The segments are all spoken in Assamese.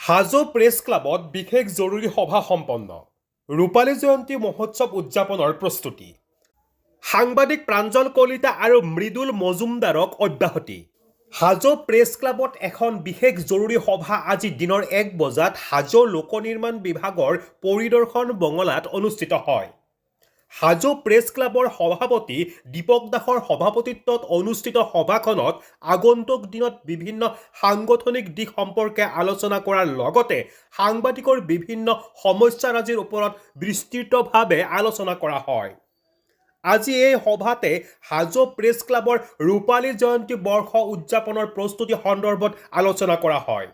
হাজো প্ৰেছ ক্লাবত বিশেষ জৰুৰী সভা সম্পন্ন। ৰূপালী জয়ন্তী মহোৎসৱ উদযাপনৰ প্ৰস্তুতি। সাংবাদিক প্ৰাঞ্জল কলিতা আৰু মৃদুল মজুমদাৰক অব্যাহতি। হাজো প্ৰেছ ক্লাবত এখন বিশেষ জৰুৰী সভা আজি দিনৰ 1 বজাত হাজো লোক নিৰ্মাণ বিভাগৰ পৰিদৰ্শন বঙলাত অনুষ্ঠিত হয়। হাজো প্ৰেছ ক্লাবৰ সভাপতি দীপক দাসৰ সভাপতিত্বত অনুষ্ঠিত সভাখনত আগন্তুক দিনত বিভিন্ন সাংগঠনিক দিশ সম্পৰ্কে আলোচনা কৰাৰ লগতে সাংবাদিকৰ বিভিন্ন সমস্যাৰাজিৰ ওপৰত বিস্তৃতভাৱে আলোচনা কৰা হয়। আজি এই সভাতে হাজো প্ৰেছ ক্লাবৰ ৰূপালী জয়ন্তী বৰ্ষ উদযাপনৰ প্ৰস্তুতি সন্দৰ্ভত আলোচনা কৰা হয়।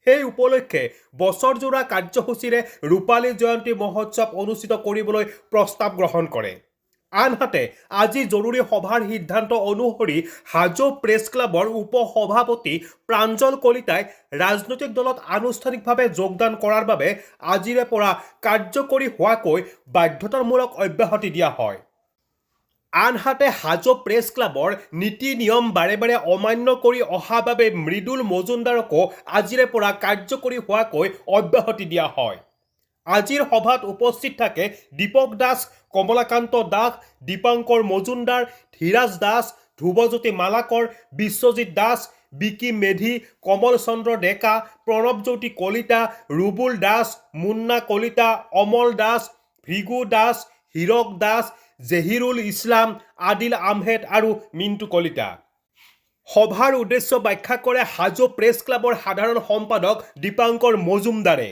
সেই উপলক্ষে বছৰজোৰা কাৰ্যসূচীৰে ৰূপালী জয়ন্তী মহোৎসৱ অনুষ্ঠিত কৰিবলৈ প্ৰস্তাৱ গ্ৰহণ কৰে। আনহাতে আজি জৰুৰী সভাৰ সিদ্ধান্ত অনুসৰি হাজো প্ৰেছ ক্লাবৰ উপসভাপতি প্ৰাঞ্জল কলিতাই ৰাজনৈতিক দলত আনুষ্ঠানিকভাৱে যোগদান কৰাৰ বাবে আজিৰে পৰা কাৰ্যকৰী হোৱাকৈ বাধ্যতামূলক অব্যাহতি দিয়া হয়। আনহাতে হাজো প্ৰেছ ক্লাবৰ নীতি নিয়ম বাৰে বাৰে অমান্য কৰি অহা বাবে মৃদুল মজুমদাৰকো আজিৰে পৰা কাৰ্যকৰী হোৱাকৈ অব্যাহতি দিয়া হয়। আজিৰ সভাত উপস্থিত থাকে দীপক দাস, কমলাকান্ত দাস, দীপাংকৰ মজুমদাৰ, ধীৰাজ দাস, ধ্ৰুৱজ্যোতি মালাকৰ, বিশ্বজিৎ দাস, বিকি মেধি, কমল চন্দ্ৰ ডেকা, প্ৰণৱজ্যোতি কলিতা, ৰুবুল দাস, মুন্না কলিতা, অমল দাস, ভৃগু দাস, হীৰক দাস, জহিৰুল ইছলাম, আদিল আহমেদ আৰু মিণ্টু কলিতা। সভাৰ উদ্দেশ্য ব্যাখ্যা কৰে হাজো প্ৰেছ ক্লাবৰ সাধাৰণ সম্পাদক দীপাংকৰ মজুমদাৰে।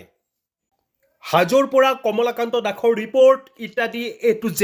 হাজোৰ পৰা কমলাকান্ত দাসৰ ৰিপৰ্ট, ইত্যাদি A to Z।